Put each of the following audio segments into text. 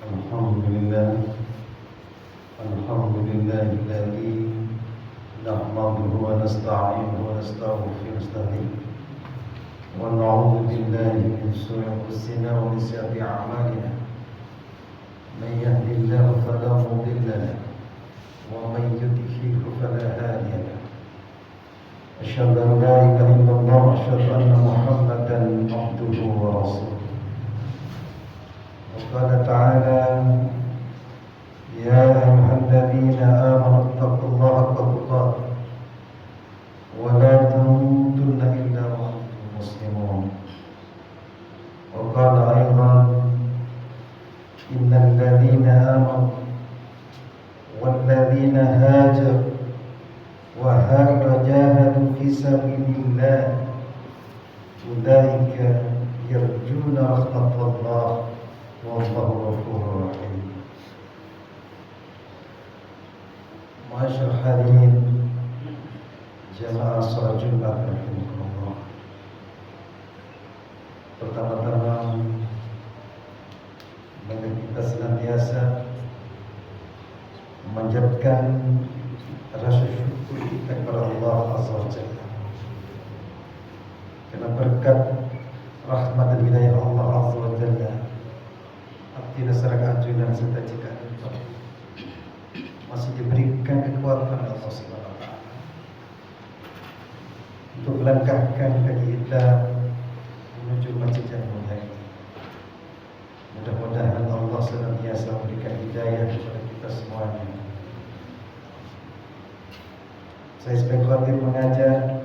الحمد لله الحمد لله الذي نحمده ونستعينه ونستهديه ونعوذ بالله من شرور انفسنا ومن سيئات اعمالنا من يهد الله فلا مضل له ومن يضلل فلا هادي له أشهد أن لا إله إلا الله وأشهد أن محمدا عبده ورسوله وقال تعالى يا أيها الذين آمنوا اتقوا الله حق تقاته ولا تموتن إلا وأنتم مسلمون وقال أيضا إن الذين آمنوا والذين هاجروا وجاهدوا في سبيل الله أولئك يرجون رحمة الله والله غفور رحيم. Masyaallah hadirin jamaah salat Jumat rahimakumullah. Pertama-tama kita senantiasa memanjatkan rasa syukur kita kepada Allah Azza wa Jalla karena berkat rahmat dan hidayah Allah Azza wa Jalla abdi nasaraka ajunan serta jika masih diberikan kekuatan Allah Subhanahu wa taala untuk melangkahkan kaki kita menuju masjid yang mulia ini. Mudah-mudahan Allah senantiasa memberikan hidayah kepada kita semuanya. Saya sebagai khatib mengajar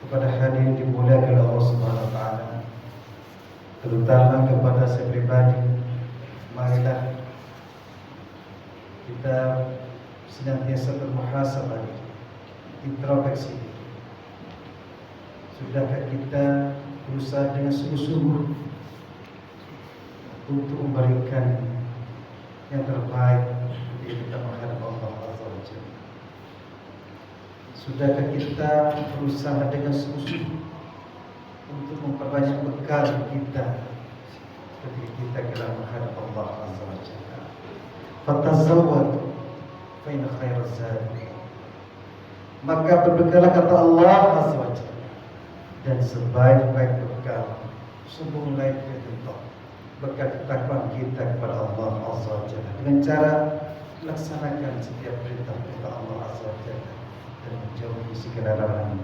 kepada hadirin dimuliakan Allah Subhanahu wa taala, terutama kepada saya pribadi. Marilah kita senantiasa bermuhasabah, introspeksi. Sudahkah kita berusaha dengan sungguh-sungguh untuk memberikan yang terbaik ketika kita menghadap Allah Azza wa Jalla? Sudahkah kita berusaha dengan sungguh-sungguh untuk memperbanyak bekal kita ketika kita kelak menghadap Allah Azza wa Jalla? Fatazawwadu fa inna khairaz zadi. Maka berbekalah kata Allah Azza wa Jalla, dan sebaik-baik bekal sungguh layak untuk bekal ketakwaan kita kepada Allah Azza wa Jalla dengan cara melaksanakan setiap perintah Allah Azza wa Jalla dan menjauhi segala larangan.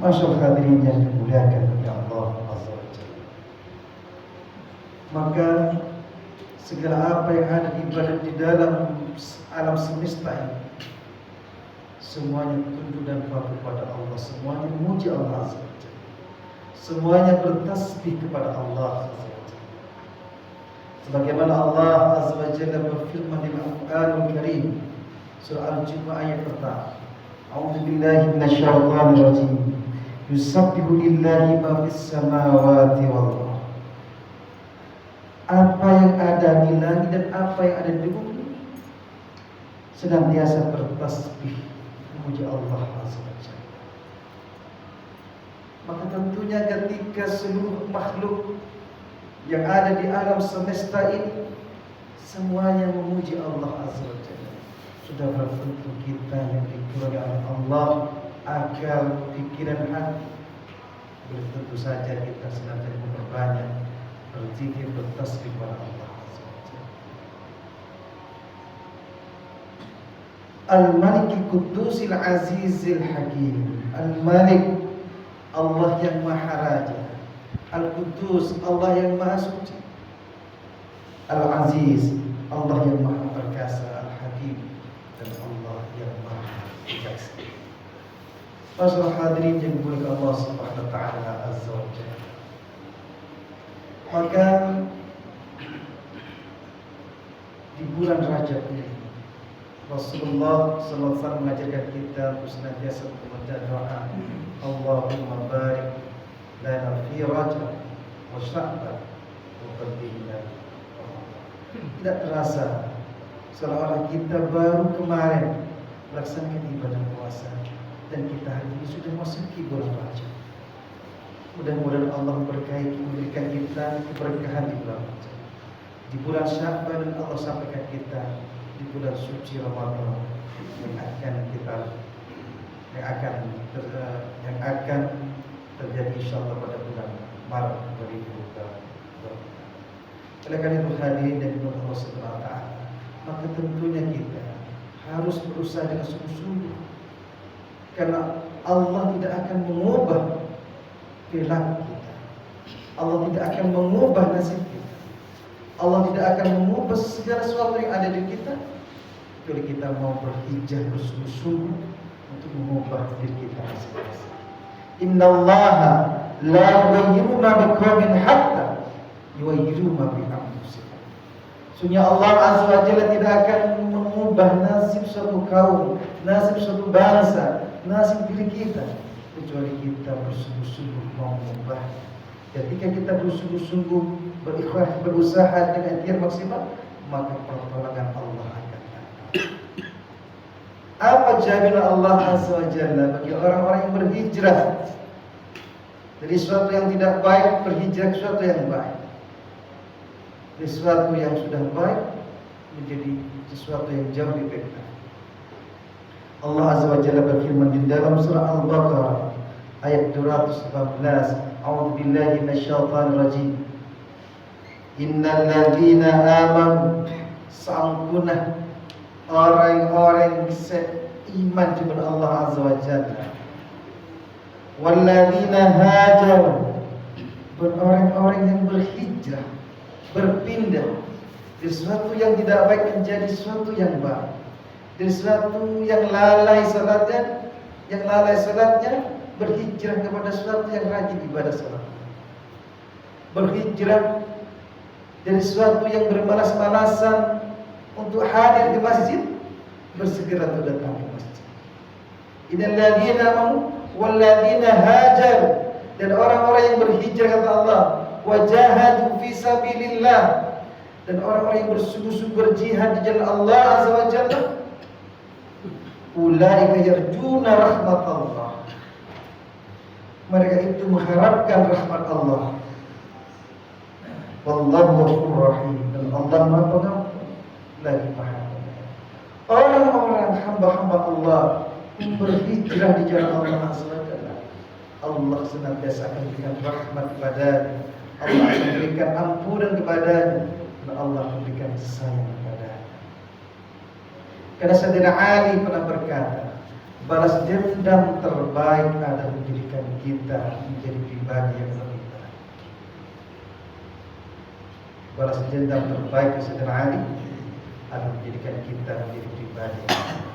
Masyaallah hadirin yang dimuliakan oleh Allah Azza wa Jalla. Maka segala apa yang ada di dalam alam semesta ini semuanya tunduk dan patuh kepada Allah, semuanya memuji Allah Azza wa Jalla, semuanya bertasbih kepada Allah Azza wa Jalla. Sebagaimana Allah Azza wa Jalla berfirman di Al-Qur'anul Karim surah Al-Jumu'ah ayat pertama, A'udzu billahi minasyaitonir rajim. Yusabbihu lillahi ma fis samawati wal ardh. Apa yang ada di langit dan apa yang ada di bumi senantiasa bertasbih memuji Allah Azza wa Jalla. Maka tentunya ketika seluruh makhluk yang ada di alam semesta ini semuanya memuji Allah Azza wa Jalla, sudah bertentu kita yang dikurniai oleh Allah agar pikiran hati tentu saja kita senantiasa memperbanyak berzikir, bertasbih kepada Allah Azza wa Jalla. Al-Malikil Qudusil Azizil Hakim. Al-Malik, Allah yang Maha Raja. Al-Qudus, Allah yang Maha Suci. Al-Aziz, Allah yang Maha Perkasa. Al-Hakim, dan Allah yang Maha Bijaksana. Masyaallah hadirin yang dimuliakan Allah Subhanahu wa taala Azza wa Jalla. Maka di bulan Rajab ini Rasulullah sallallahu alaihi wasallam mengajarkan kita untuk senantiasa membaca doa, Allahumma barik lana fi Rajab wa Sya'ban wa qadimna. Tidak terasa seolah-olah kita baru kemarin melaksanakan ibadah puasa dan kita hari ini sudah memasuki bulan Rajab. Mudah-mudahan Allah memberikan kita keberkahan di bulan Rajab. di bulan Sya'ban Allah sampaikan kita di bulan suci Ramadan yang akan terjadi insyaallah pada bulan Maret 2020. Oleh karena itu hadirin dan Allah Subhanahu wa taala, maka tentunya kita harus berusaha dengan sungguh-sungguh, karena Allah tidak akan mengubah perilaku kita. Allah tidak akan mengubah nasib kita. Allah tidak akan mengubah segala sesuatu yang ada di kita kalau kita mau berhijrah bersungguh-sungguh untuk mengubah diri kita masing-masing. Innallaha la yughayyiru ma biqaumin hatta yughayyiru ma bi anfusihim. Sesungguhnya Allah Azza wa Jalla tidak akan mengubah nasib suatu kaum, nasib suatu bangsa, nasib diri kita kecuali kita bersungguh-sungguh mau mengubah. Ketika kita bersungguh-sungguh berikhlas, berusaha dengan ikhtiar maksimal, maka pertolongan Allah akan datang. Apa jaminan Allah Azza wa Jalla bagi orang-orang yang berhijrah dari sesuatu yang tidak baik, berhijrah ke sesuatu yang baik, dari sesuatu yang sudah baik menjadi sesuatu yang jauh lebih baik. Allah Azza wa Jalla berfirman di dalam surah Al-Baqarah ayat 218, A'udzu billahi minasyaitonir rajim. Innal ladzina amanu, sangkunah orang-orang seiman kepada Allah Azza wa Jalla. Wal ladzina hajaru, orang-orang yang berhijrah, berpindah dari sesuatu yang tidak baik menjadi sesuatu yang baik, dari sesuatu yang lalai salatnya berhijrah kepada sesuatu yang rajin ibadah salat, berhijrah dari sesuatu yang bermalas-malasan untuk hadir di masjid, bersegera untuk datang ke masjid. Innal ladzina amanu wal ladzina hajaru, dan orang-orang yang berhijrah kata Allah, wajahadu fi sabilillah, dan orang-orang yang bersungguh-sungguh berjihad di jalan Allah Azza wa Jalla, ulaika yarjuna rahmatallah, mereka itu mengharapkan rahmat Allah. Wallahu ghafurur rahim, dan Allah Maha Pengampun lagi Maha Penyayang. Orang-orang hamba-hamba Allah yang berhijrah di jalan Allah Azza wa Jalla, Allah senantiasa akan memberikan rahmat kepadanya, Allah akan memberikan ampunan kepadanya, dan Allah memberikan sayang kepadanya. Karena Sayyidina Ali pernah berkata, balas dendam terbaik adalah menjadikan kita menjadi pribadi yang lebih baik. Balas dendam terbaik Sayyidina Ali adalah menjadikan kita menjadi pribadi yang lebih baik.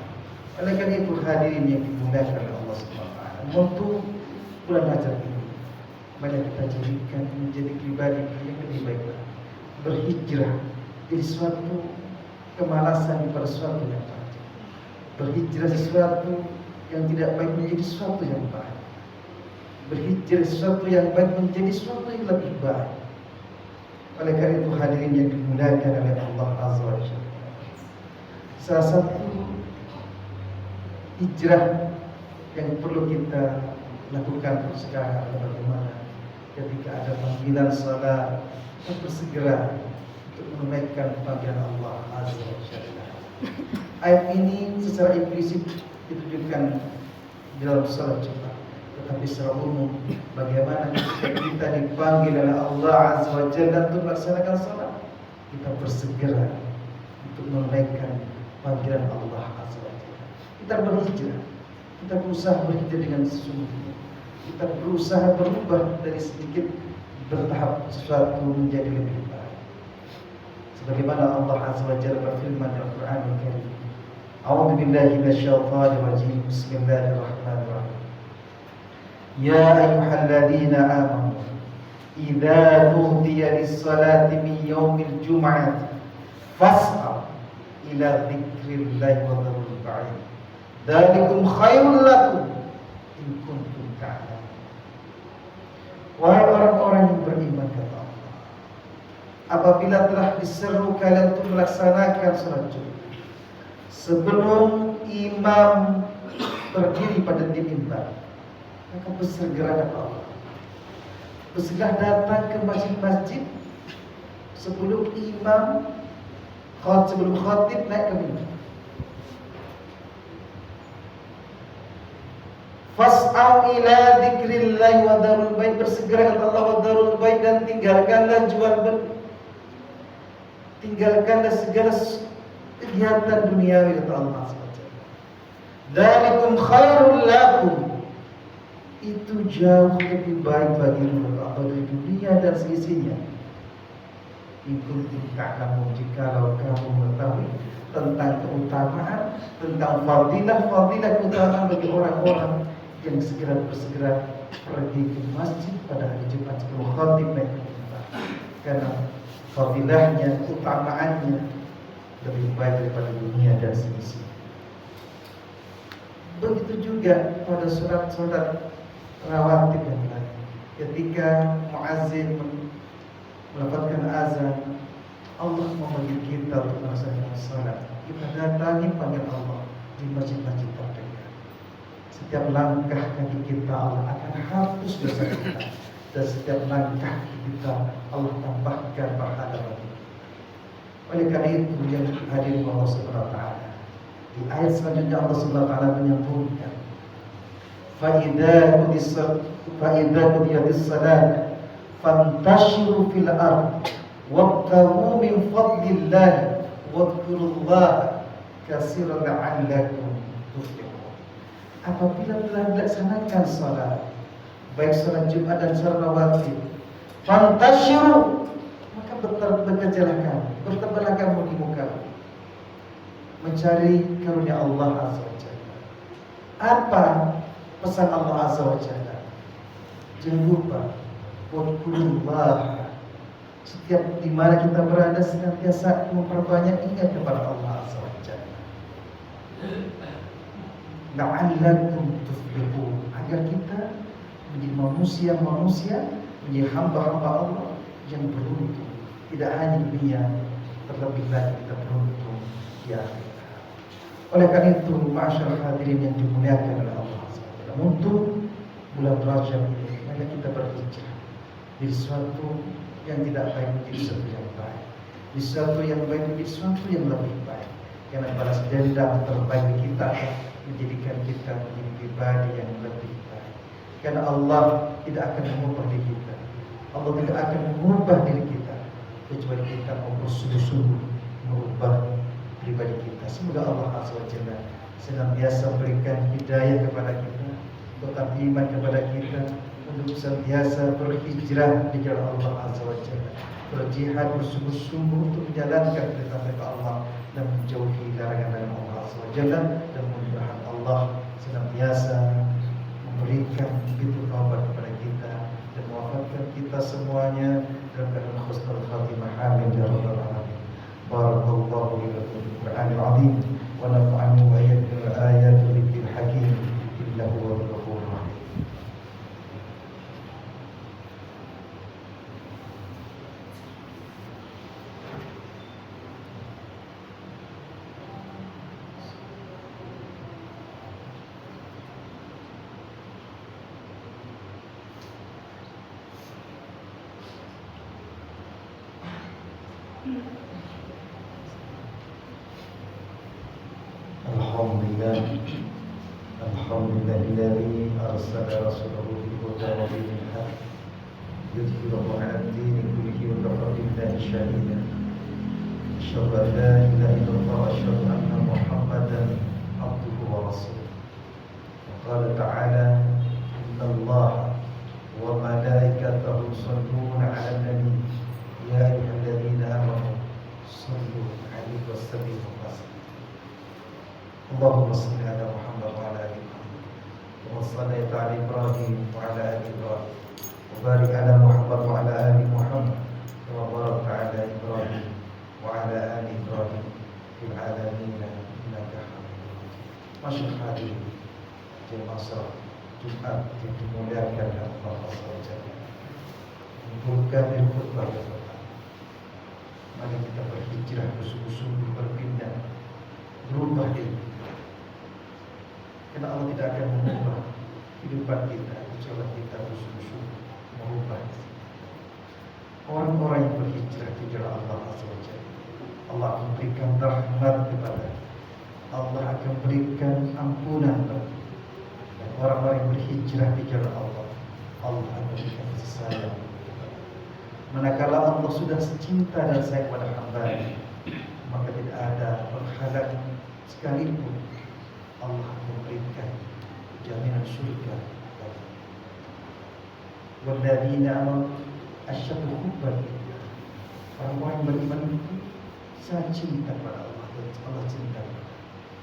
Oleh karena itu hadirin yang dimuliakan oleh Allah Subhanahu wa taala, untuk bulan Rajab ini mari kita jadikan menjadi pribadi yang lebih baik, berhijrah dari suatu kemalasan kepada sesuatu yang baik, berhijrah sesuatu yang tidak baik menjadi sesuatu yang baik, berhijrah sesuatu yang baik menjadi sesuatu yang lebih baik. Oleh karena itu hadirin yang dimuliakan oleh Allah Azza wa Jalla, salah satu hijrah yang perlu kita lakukan sekarang adalah bagaimana ketika ada panggilan salat kita bersegera untuk menunaikan panggilan Allah Azza wa Jalla. Ayat ini secara implisit ditujukan dalam salat cepat, tetapi secara umum bagaimana ketika kita dipanggil oleh Allah Azza wa Jalla untuk melaksanakan salat, kita bersegera untuk menunaikan panggilan Allah Azza wa Jalla. Kita berhijrah, kita berusaha berhijrah dengan sesungguhnya, kita berusaha berubah dari sedikit bertahap sesuatu menjadi lebih baik. Sebagaimana Allah Azza wa Jalla berfirman dalam Al-Quran Al-Karim, A'udzu billahi minasyaitonir rajim, Bismillahirrahmanirrahim. Ya ayyuhalladzina amanu, idza nudiya lis-salati min yaumil jum'ati fas'au ila dzikrillahi wa dzarul ba'id. Dzalikum khairul lakum in kuntum ta'lamun. Wahai orang-orang yang beriman, kata Allah, apabila telah diseru kalian untuk melaksanakan salat Jumat, sebelum imam berdiri pada di mimbar, maka bersegera kata Allah, bersegera datang ke masjid-masjid sebelum khatib naik ke mimbar. Fas'au ila dzikrillah wa darul bait, bersegera kepada Allah wa darul bait, dan tinggalkanlah jual beli, tinggalkanlah segala kegiatan duniawi kata Allah SWT. Dzalikum khairul lakum, itu jauh lebih baik bagimu kata Allah dari dunia dan seisinya. In kuntum ta'lamun, jikalau kamu mengetahui tentang keutamaan, tentang fadilah keutamaan bagi orang-orang yang bersegera pergi ke masjid pada hari Jumat sebelum khatib naik ke mimbar. Karena fadilahnya, keutamaannya lebih baik daripada dunia dan seisinya. Begitu juga pada surat-surat rawatib yang lain. Ketika muazzin melafatkan azan, Allah memanggil kita untuk melaksanakan salat. Kita datangi panggil Allah di masjid-masjid terdekat. Setiap langkah kaki kita Allah akan hapus dosa kita, dan setiap langkah kaki kita Allah tambahkan pahala bagi kita. Oleh karena itu yang hadir Allah Subhanahu wa taala, di ayat selanjutnya Allah Subhanahu wa taala menyambungkan, Fa'idha qudiyatis salat fantashiru fil ard wabtaghu min fadlillah wadhkurullaha katsiran la'allakum tuflihun. Apabila telah dilaksanakan salat, baik salat Jumat dan salat rawatib, fantashiru, maka bekerjalah kamu, bertebaranlah kamu di muka, mencari karunia Allah Azza wa Jalla. Apa pesan Allah Azza wa Jalla? Jangan lupa wadhkurullah, setiap di mana kita berada senantiasa memperbanyak ingat kepada Allah Azza wa Jalla. La'allakum tuflihun, agar kita menjadi manusia, menjadi hamba-hamba Allah yang beruntung. Tidak hanya di dunia, terlebih lagi kita beruntung di akhirat. Oleh karena itu, ma'asyar hadirin yang dimuliakan oleh Allah SWT, untuk bulan Rajab ini, mari kita berhijrah di sesuatu yang tidak baik menjadi sesuatu yang baik, di sesuatu yang baik menjadi sesuatu yang lebih baik. Karena balas dendam terbaik kita menjadikan kita menjadi pribadi yang lebih baik. Karena Allah tidak akan mengubah diri kita, Allah tidak akan mengubah diri kita kecuali kita mau bersungguh-sungguh merubah pribadi kita. Semoga Allah Azza wa Jalla senantiasa berikan hidayah kepada kita, tetap iman kepada kita, untuk senantiasa berhijrah di jalan Allah Azza wa Jalla, berjihad bersungguh-sungguh untuk menjalankan perintah Allah dan menjauhi larangan Allah Azza wa Jalla, dan mudah-mudahan Allah senantiasa memberikan pintu taubat kepada kita dan mewafatkan kita semuanya dalam keadaan husnul khatimah. Amin ya rabbal alamin. Barakallahu li wa lakum bil Qur'anil azim wa nafa'ani wa iyyakum bil ayati wa dhikril hakim. Innahu huwal ghafurur rahim. Alhamdulillahilladzi arsala rasulahu bil huda wa dinil haqq yudhhirahu 'ala ad-dini kullihi wa kafa billahi shahida. Asyhadu an la ilaha illallah wa asyhadu anna Muhammadan abduhu wa rasuluh. Wa qala ta'ala, innallaha wa malaikatahu yusholluna 'alan nabi ya ayyuhalladzina amanu shallu 'alaihi wa sallimu taslima. Allahumma shalli 'ala Muhammad wa 'ala ali Muhammad kama shallaita 'ala Ibrahim wa 'ala ali Ibrahim wa barik 'ala Muhammad wa 'ala ali Muhammad kama barakta 'ala Ibrahim wa 'ala ali Ibrahim fil 'alamin innaka Hamidum Majid. Masyaallah hadirin jemaah salat Jumat yang dimuliakan Allah SWT, kumpulkan di khutbah yang pertama. Mari kita berhijrah bersungguh-sungguh, berpindah, berubah diri. Karena Allah tidak akan mengubah kehidupan kita kecuali kita bersungguh-sungguh merubah. Orang-orang yang berhijrah di jalan Allah Azza wa Jalla. Allah akan berikan rahmat kepada, Allah akan berikan ampunan bagi. Dan orang-orang yang berhijrah di jalan Allah, Allah akan berikan kasih sayang. Manakala Allah sudah cinta dan sayang kepada hamba, maka tidak ada penghalang sekalipun Allah akan memberikan jaminan surga. Walladzina amanu asyaddu hubban lillah. Orang-orang yang beriman itu sangat cinta kepada Allah dan Allah cinta.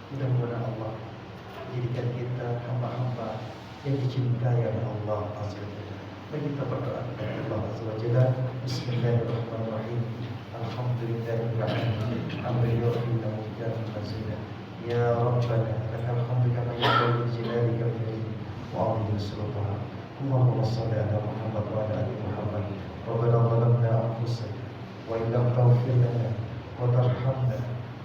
Mudah-mudahan Allah jadikan kita hamba-hamba yang dicintai oleh Allah Azza wa Jalla. Mari kita berdoa kepada Allah Azza wa Jalla. Bismillahirrahmanirrahim. Alhamdulillahirabbil alamin. Alhamdulillahirabbil alamin. Ya Rabbana lakal hamdu kama yanbaghi li jalalika wa jalali wa 'azimi sultanik. Allahumma shalli ala Muhammad wa ala ali Muhammad. Rabbana zalamna anfusana wa in lam taghfir lana wa tarhamna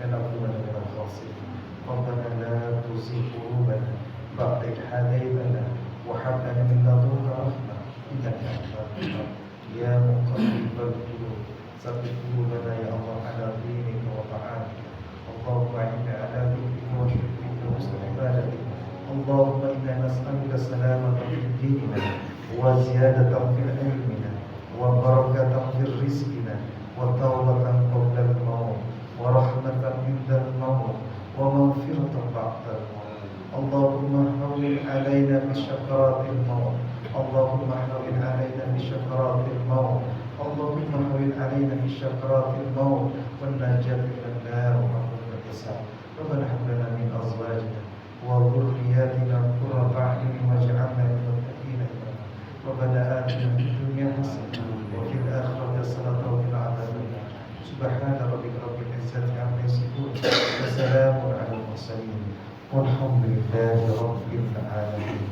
lanakunanna minal khasirin. Rabbana la tuzigh qulubana ba'da idh hadaytana wa hab lana min ladunka rahmah innaka antal wahhab. Ya muqallibal qulub tsabbit qulubana ya Allah ala dinika wa ta'atika. Allahumma inna ala dhikrika wa syukrika wa husni ibadatika. Allahumma inna nas'aluka salamatan fi dinina wa ziyadatan fi ilmina wa barakatan fi rizqina wa tawbatan qabla al-maut wa rahmatan inda al-maut wa maghfiratan ba'da al-maut. Allahumma hawwin 'alaina bi syakaratil maut. Allahumma hawwin 'alaina bi syakaratil maut. Allahumma hawwin 'alaina bi syakaratil maut wan najati minan nar wa min al-hisab. Rabbana hab lana min azwajina wa dhurriyyatina qurrata a'yunin waj'alna lil muttaqina imama. Rabbana atina fid dunya hasanah wa fil akhirati hasanah wa qina adzaban nar. Subhana rabbika rabbil izzati amma yasifun wa salamun 'alal mursalin walhamdulillahi rabbil alamin.